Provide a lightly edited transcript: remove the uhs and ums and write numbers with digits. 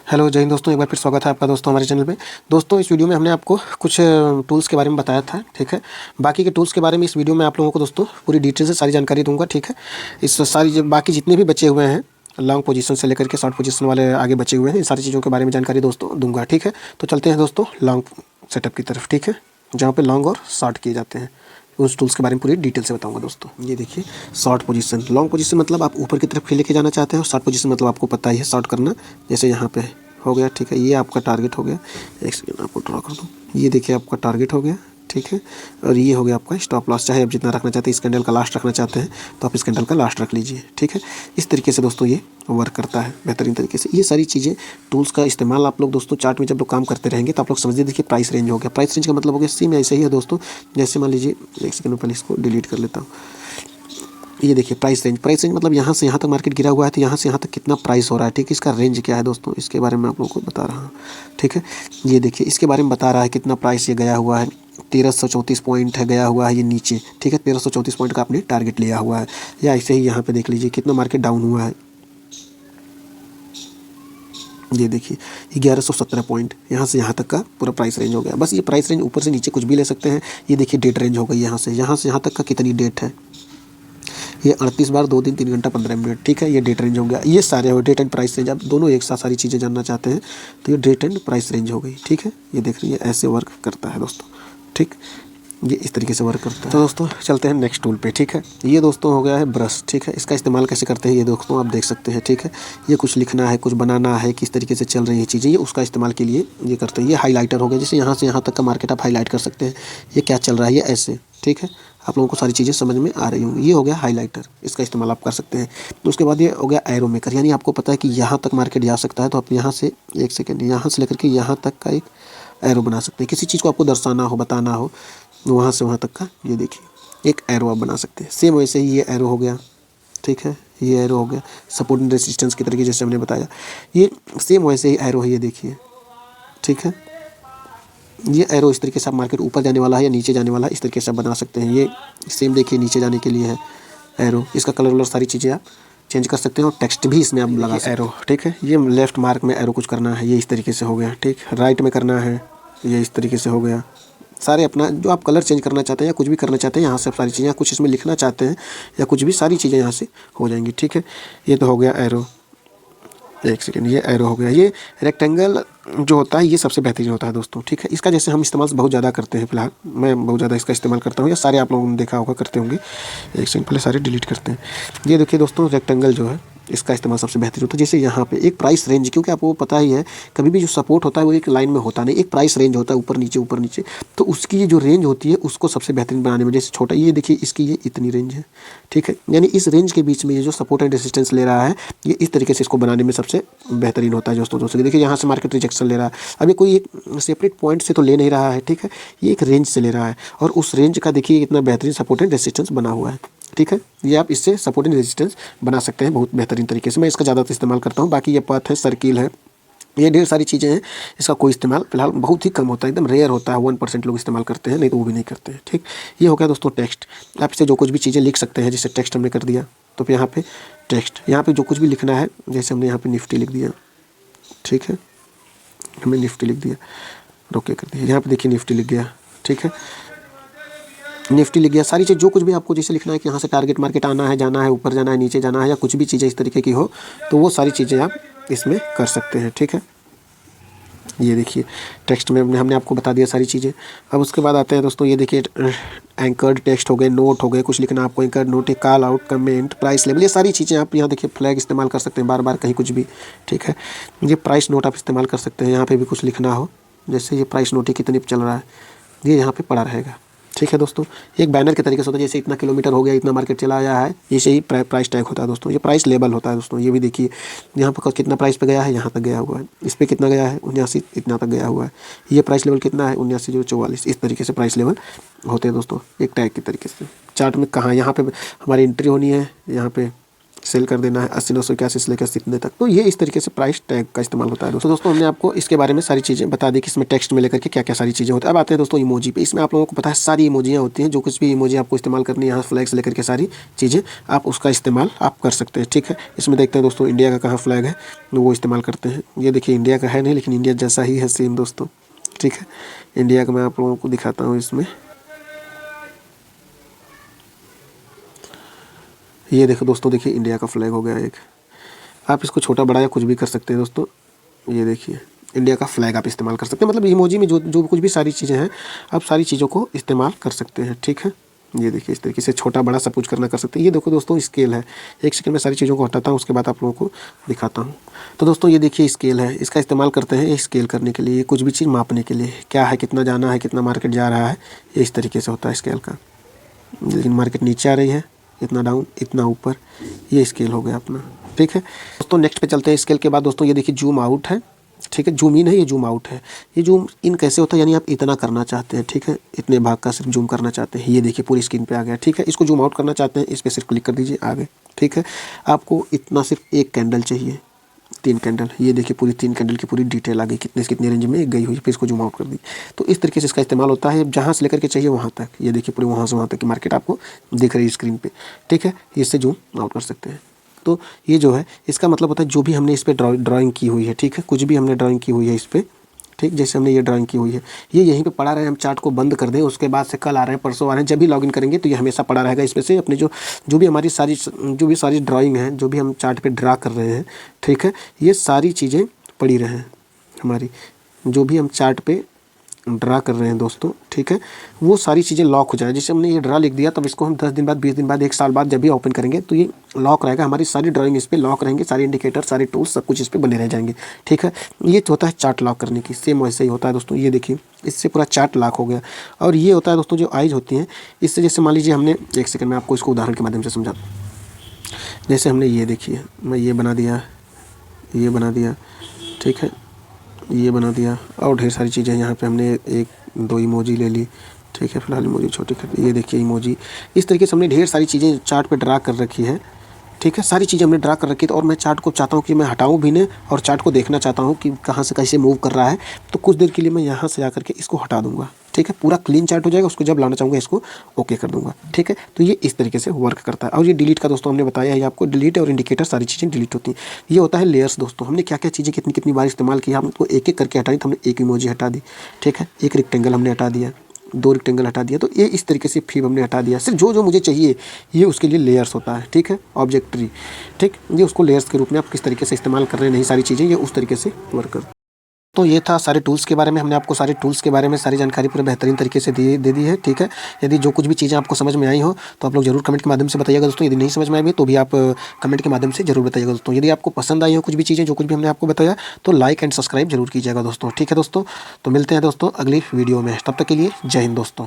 Hello जय हिंद दोस्तों, एक बार फिर स्वागत है आपका दोस्तों हमारे चैनल पे। दोस्तों इस वीडियो में हमने आपको कुछ टूल्स के बारे में बताया था, ठीक है। बाकी के टूल्स के बारे में इस वीडियो में आप लोगों को दोस्तों पूरी डिटेल से सारी जानकारी दूंगा, ठीक है। इस सारी बाकी जितने भी बचे हुए हैं लॉन्ग पोजीशन से लेकर के शॉर्ट पोजीशन वाले आगे बचे हुए हैं, इन सारी चीज़ों के बारे में जानकारी दोस्तों दूंगा, ठीक है। तो चलते हैं दोस्तों लॉन्ग सेटअप की तरफ, ठीक है, जहाँ पे लॉन्ग और शॉर्ट किए जाते हैं। उस टूल्स के बारे में पूरी डिटेल से बताऊंगा दोस्तों। ये देखिए शॉर्ट पोजीशन, लॉन्ग पोजीशन मतलब आप ऊपर की तरफ लेके जाना चाहते हैं, और शॉर्ट पोजीशन मतलब आपको पता ही है शॉर्ट करना। जैसे यहाँ पे हो गया, ठीक है, ये आपका टारगेट हो गया। एक सेकेंड आपको ड्रॉ कर दूँ। ये देखिए आपका टारगेट हो गया, ठीक है, और ये हो गया आपका स्टॉप लॉस। चाहे आप जितना रखना चाहते हैं, इस कैंडल का लास्ट रखना चाहते हैं तो आप इस कैंडल का लास्ट रख लीजिए, ठीक है। इस तरीके से दोस्तों ये वर्क करता है बेहतरीन तरीके से। ये सारी चीज़ें टूल्स का इस्तेमाल आप लोग दोस्तों चार्ट में जब लोग काम करते रहेंगे तो आप लोग समझिए। देखिए प्राइस रेंज हो गया, प्राइस रेंज का मतलब हो गया सेम ऐसे ही है दोस्तों। जैसे मान लीजिए, एक सेकंड में पहले इसको डिलीट कर लेता हूँ। ये देखिए प्राइस रेंज, प्राइस रेंज मतलब यहाँ से यहाँ तक मार्केट गिरा हुआ है तो यहाँ से यहाँ तक कितना प्राइस हो रहा है, ठीक है। इसका रेंज क्या है दोस्तों, इसके बारे में आप लोगों को बता रहा हूँ, ठीक है। ये देखिए इसके बारे में बता रहा है कितना प्राइस ये गया हुआ है। 1334 पॉइंट है गया हुआ है ये नीचे, ठीक है। 1334 पॉइंट का आपने टारगेट लिया हुआ है। या ऐसे ही यहाँ पे देख लीजिए कितना मार्केट डाउन हुआ है। ये देखिए 1117 पॉइंट, यहाँ से यहाँ तक का पूरा प्राइस रेंज हो गया। बस ये प्राइस रेंज ऊपर से नीचे कुछ भी ले सकते हैं। ये देखिए डेट रेंज हो गई, यहाँ से यहाँ तक का कितनी डेट है। ये 38 बार 2 दिन 3 घंटा 15 मिनट, ठीक है। ये डेट रेंज हो गया। ये सारे हो डेट एंड प्राइस रेंज। आप दोनों एक साथ सारी चीज़ें जानना चाहते हैं तो ये डेट एंड प्राइस रेंज हो गई, ठीक है। ये देख रही है ऐसे वर्क करता है दोस्तों, ठीक। ये इस तरीके से वर्क करता है। तो दोस्तों चलते हैं नेक्स्ट टूल पे, ठीक है। ये दोस्तों हो गया है ब्रश, ठीक है। इसका इस्तेमाल कैसे करते हैं ये दोस्तों आप देख सकते हैं, ठीक है। ये कुछ लिखना है, कुछ बनाना है, किस तरीके से चल रही है चीज़ें, ये उसका इस्तेमाल के लिए ये करते हैं। ये हाईलाइटर हो गया, जैसे यहाँ से यहाँ तक का मार्केट आप हाईलाइट कर सकते हैं। ये क्या चल रहा है ये ऐसे, ठीक है। आप लोगों को सारी चीज़ें समझ में आ रही होंगी। ये हो गया हाईलाइटर, इसका इस्तेमाल आप कर सकते हैं। तो उसके बाद ये हो गया एरो मेकर, यानी आपको पता है कि यहाँ तक मार्केट जा सकता है तो आप यहाँ से, एक सेकेंड, यहाँ से लेकर के यहाँ तक का एक एरो बना सकते हैं। किसी चीज़ को आपको दर्शाना हो, बताना हो, वहाँ से वहाँ तक का ये देखिए एक एरो आप बना सकते हैं। सेम वैसे ही ये एरो हो गया, ठीक है। ये एरो हो गया सपोर्ट एंड रेजिस्टेंस के तरीके जैसे हमने बताया। ये सेम वैसे ही एरो है, ये देखिए, ठीक है। ये एरो इस तरीके से आप मार्केट ऊपर जाने वाला है या नीचे जाने वाला है, इस तरीके से आप बना सकते हैं। ये सेम देखिए नीचे जाने के लिए है एरो। इसका कलर वलर सारी चीज़ें आप चेंज कर सकते हैं, और टेक्स्ट भी इसमें आप लगा सकते हैं एरो, ठीक है। ये लेफ्ट मार्क में एरो कुछ करना है, ये इस तरीके से हो गया, ठीक। राइट में करना है, ये इस तरीके से हो गया। सारे अपना जो आप कलर चेंज करना चाहते हैं या कुछ भी करना चाहते हैं यहाँ से आप सारी चीज़ें, या कुछ इसमें लिखना चाहते हैं या कुछ भी, सारी चीज़ें यहाँ से हो जाएंगी, ठीक है। ये तो हो गया एरो, एक सेकेंड, ये एरो हो गया। ये रेक्टेंगल जो होता है ये सबसे बेहतरीन होता है दोस्तों, ठीक है। इसका जैसे हम इस्तेमाल बहुत ज़्यादा करते हैं, फिलहाल मैं बहुत ज़्यादा इसका इस्तेमाल करता हूँ, या सारे आप लोगों ने देखा होगा करते होंगे। एक सेकेंड पहले सारे डिलीट करते हैं। ये देखिए दोस्तों रेक्टेंगल जो है इसका इस्तेमाल सबसे बेहतरीन होता है। जैसे यहाँ पे एक प्राइस रेंज, क्योंकि आपको पता ही है कभी भी जो सपोर्ट होता है वो एक लाइन में होता नहीं, एक प्राइस रेंज होता है ऊपर नीचे, तो उसकी जो रेंज होती है उसको सबसे बेहतरीन बनाने में, जैसे छोटा ये देखिए इसकी ये इतनी रेंज है, ठीक है। यानी इस रेंज के बीच में ये जो सपोर्ट एंड रेजिस्टेंस ले रहा है ये इस तरीके से इसको बनाने में सबसे बेहतरीन होता है दोस्तों। देखिए यहाँ से मार्केट रिजेक्शन ले रहा है, अब ये कोई एक सेपरेट पॉइंट से तो ले नहीं रहा है, ठीक है। ये एक रेंज से ले रहा है, और उस रेंज का देखिए कितना बेहतरीन सपोर्ट एंड रेजिस्टेंस बना हुआ है, ठीक है। ये आप इससे सपोर्ट एंड रेजिस्टेंस बना सकते हैं बहुत बेहतरीन तरीके से। मैं इसका ज़्यादातर इस्तेमाल करता हूँ। बाकी ये पथ है, सर्किल है, ये ढेर सारी चीज़ें हैं। इसका कोई इस्तेमाल फिलहाल बहुत ही कम होता है, एकदम रेयर होता है। 1% लोग इस्तेमाल करते हैं, नहीं तो वो भी नहीं करते हैं, ठीक। ये हो गया दोस्तों टेक्स्ट। आप इससे जो कुछ भी चीज़ें लिख सकते हैं, जैसे टेक्स्ट हमने कर दिया तो फिर यहाँ पे टेक्स्ट, यहाँ पे जो कुछ भी लिखना है, जैसे हमने यहाँ पे निफ्टी लिख दिया, ठीक है। हमने निफ्टी लिख दिया, रोके कर दिया, यहाँ पे देखिए निफ्टी लिख गया, ठीक है। निफ्टी लिख गया। सारी चीज़ जो कुछ भी आपको जैसे लिखना है कि यहाँ से टारगेट मार्केट आना है, जाना है, ऊपर जाना है, नीचे जाना है, या कुछ भी चीज़ें इस तरीके की हो तो वो सारी चीज़ें आप इसमें कर सकते हैं, ठीक है। ये देखिए टेक्स्ट में हमने आपको बता दिया सारी चीज़ें। अब उसके बाद आते हैं दोस्तों, ये देखिए एंकर्ड टेक्स्ट हो गए, नोट हो गए, कुछ लिखना आपको, anchored note, call out, comment, price level, ये सारी चीज़ें आप यहाँ देखिए फ्लैग इस्तेमाल कर सकते हैं बार बार कहीं कुछ भी, ठीक है। ये प्राइस नोट आप इस्तेमाल कर सकते हैं, यहाँ पर भी कुछ लिखना हो, जैसे ये प्राइस नोट ही कितने चल रहा है ये यहाँ पर पड़ा रहेगा, ठीक है दोस्तों। एक बैनर के तरीके से होता है, जैसे इतना किलोमीटर हो गया, इतना मार्केट चला आया है, ऐसे ही प्राइस टैग होता है दोस्तों। ये प्राइस लेवल होता है दोस्तों। ये भी देखिए यहाँ पर कितना प्राइस पे गया है, यहाँ तक गया हुआ है, इस पर कितना गया है 79, इतना तक गया हुआ है। ये प्राइस लेवल कितना है 79,044। इस तरीके से प्राइस लेवल होते हैं दोस्तों, एक टैग के तरीके से। चार्ट में कहाँ यहाँ पे हमारी एंट्री होनी है, यहाँ पे सेल कर देना है 80-981 से लेकर इतने तक। तो ये इस तरीके से प्राइस टैग का इस्तेमाल होता है दोस्तों हमने आपको इसके बारे में सारी चीज़ें बता दी कि इसमें टेक्स्ट में लेकर के क्या क्या सारी चीज़ें होती है। अब आते हैं दोस्तों इमोजी पे। इसमें आप लोगों को पता है सारी इमोजियाँ होती हैं, जो कुछ भी इमोजी आपको इस्तेमाल करनी है यहाँ फ्लैग से लेकर के सारी चीज़ें आप उसका इस्तेमाल आप कर सकते हैं। ठीक है, इसमें देखते हैं दोस्तों इंडिया का कहाँ फ्लैग है वो इस्तेमाल करते हैं। ये देखिए इंडिया का है नहीं, लेकिन इंडिया जैसा ही है सेम दोस्तों। ठीक है, इंडिया का मैं आप लोगों को दिखाता हूँ। इसमें ये देखो दोस्तों, देखिए इंडिया का फ्लैग हो गया एक। आप इसको छोटा बड़ा या कुछ भी कर सकते हैं दोस्तों। ये देखिए इंडिया का फ्लैग आप इस्तेमाल कर सकते हैं, मतलब इमोजी में जो कुछ भी सारी चीज़ें हैं आप सारी चीज़ों को इस्तेमाल कर सकते हैं। ठीक है, ये देखिए इस तरीके से छोटा बड़ा सब कुछ करना कर सकते हैं। ये देखो दोस्तों स्केल है, एक सेकंड में सारी चीज़ों को हटाता हूँ, उसके बाद आप लोगों को दिखाता हूँ। तो दोस्तों ये देखिए स्केल है, इसका इस्तेमाल करते हैं स्केल करने के लिए, कुछ भी चीज़ मापने के लिए, क्या है कितना जाना है, कितना मार्केट जा रहा है, ये इस तरीके से होता है स्केल का। लेकिन मार्केट नीचे आ रही है, इतना डाउन इतना ऊपर, ये स्केल हो गया अपना। ठीक है दोस्तों, नेक्स्ट पे चलते हैं। स्केल के बाद दोस्तों ये देखिए जूम आउट है। ठीक है, जूम इन है, ये जूम आउट है। ये जूम इन कैसे होता है, यानी आप इतना करना चाहते हैं, ठीक है, इतने भाग का सिर्फ जूम करना चाहते हैं। ये देखिए पूरी स्क्रीन पे आ गया। ठीक है, इसको जूम आउट करना चाहते हैं, इस पर सिर्फ क्लिक कर दीजिए, आ गए। ठीक है, आपको इतना सिर्फ एक कैंडल चाहिए, 3 कैंडल। ये देखिए पूरी 3 कैंडल की पूरी डिटेल आ गई, कितने रेंज में गई हुई है, फिर इसको जूम आउट कर दी। तो इस तरीके से इसका इस्तेमाल होता है, जहाँ से लेकर के चाहिए वहाँ तक। ये देखिए पूरे वहाँ से वहाँ तक की मार्केट आपको दिख रही है स्क्रीन पे। ठीक है, इससे जूम आउट कर सकते हैं। तो ये जो है इसका मतलब होता है जो भी हमने इस पर ड्राइंग की हुई है, ठीक है, कुछ भी हमने ड्राइंग की हुई है इस पर, ठीक, जैसे हमने ये ड्राइंग की हुई है, ये यहीं पे पड़ा रहे। हम चार्ट को बंद कर दें, उसके बाद से कल आ रहे हैं, परसों आ रहे हैं, जब भी लॉगिन करेंगे तो ये हमेशा पड़ा रहेगा इसमें से। अपने जो भी हमारी सारी ड्राइंग है, जो भी हम चार्ट पे ड्रा कर रहे हैं, ठीक है, ये सारी चीज़ें पड़ी रहें हमारी, जो भी हम चार्ट पे ड्रा कर रहे हैं दोस्तों। ठीक है, वो सारी चीज़ें लॉक हो जाए। जैसे हमने ये ड्रा लिख दिया, तब इसको हम 10 दिन बाद, 20 दिन बाद, 1 साल बाद जब भी ओपन करेंगे तो ये लॉक रहेगा। हमारी सारी ड्राइंग इस पर लॉक रहेंगे, सारे इंडिकेटर, सारे टूल्स, सब कुछ इस पर बने रह जाएंगे। ठीक है, ये होता है चार्ट लॉक करने की। सेम वैसे ही होता है दोस्तों। ये देखिए इससे पूरा चार्ट लॉक हो गया। और ये होता है दोस्तों जो आइज होती हैं, इससे जैसे मान लीजिए हमने, एक सेकंड में आपको इसको उदाहरण के माध्यम से समझाता हूँ। जैसे हमने ये देखिए, मैं ये बना दिया, ये बना दिया, ठीक है, ये बना दिया, और ढेर सारी चीज़ें यहाँ पे हमने 1-2 इमोजी ले ली। ठीक है, फिलहाल इमोजी छोटी कर दी। ये देखिए इमोजी, इस तरीके से हमने ढेर सारी चीज़ें चार्ट पे ड्रा कर रखी है। ठीक है, सारी चीज़ें हमने ड्रा कर रखी है। तो और मैं चार्ट को चाहता हूँ कि मैं हटाऊँ भी नहीं, और चार्ट को देखना चाहता हूँ कि कहाँ से कैसे मूव कर रहा है। तो कुछ देर के लिए मैं यहाँ से आकर के इसको हटा दूँगा। ठीक है, पूरा क्लीन चार्ट हो जाएगा। उसको जब लाना चाहूँगा इसको ओके कर दूँगा। ठीक है, तो ये इस तरीके से वर्क करता है। और ये डिलीट का दोस्तों हमने बताया है आपको, डिलीट और इंडिकेटर सारी चीज़ें डिलीट होती हैं। ये होता है लेयर्स दोस्तों। हमने क्या क्या चीज़ें कितनी कितनी बार इस्तेमाल की, हमको एक एक करके हटाई, तो हमने एक इमोजी हटा दी। ठीक है, एक रेक्टेंगल हमने हटा दिया, 2 रेक्टेंगल हटा दिया। तो ये इस तरीके से फिर हमने हटा दिया। सिर्फ जो मुझे चाहिए, ये उसके लिए लेयर्स होता है। ठीक है, ऑब्जेक्ट ट्री, ठीक, ये उसको लेयर्स के रूप में आप किस तरीके से इस्तेमाल कर रहे हैं, नहीं सारी चीज़ें ये उस तरीके से वर्क करती है। तो ये था सारे टूल्स के बारे में। हमने आपको सारे टूल्स के बारे में सारी जानकारी पूरे बेहतरीन तरीके से दे दी है। ठीक है, यदि जो कुछ भी चीज़ें आपको समझ में आई हो तो आप लोग जरूर कमेंट के माध्यम से बताइएगा दोस्तों। यदि नहीं समझ में आई तो भी आप कमेंट के माध्यम से जरूर बताइएगा दोस्तों। यदि आपको पसंद आई हो कुछ भी चीज़ें, जो कुछ भी हमने आपको बताया, तो लाइक एंड सब्सक्राइब जरूर कीजिएगा दोस्तों। ठीक है दोस्तों, तो मिलते हैं दोस्तों अगली वीडियो में। तब तक के लिए जय हिंद दोस्तों।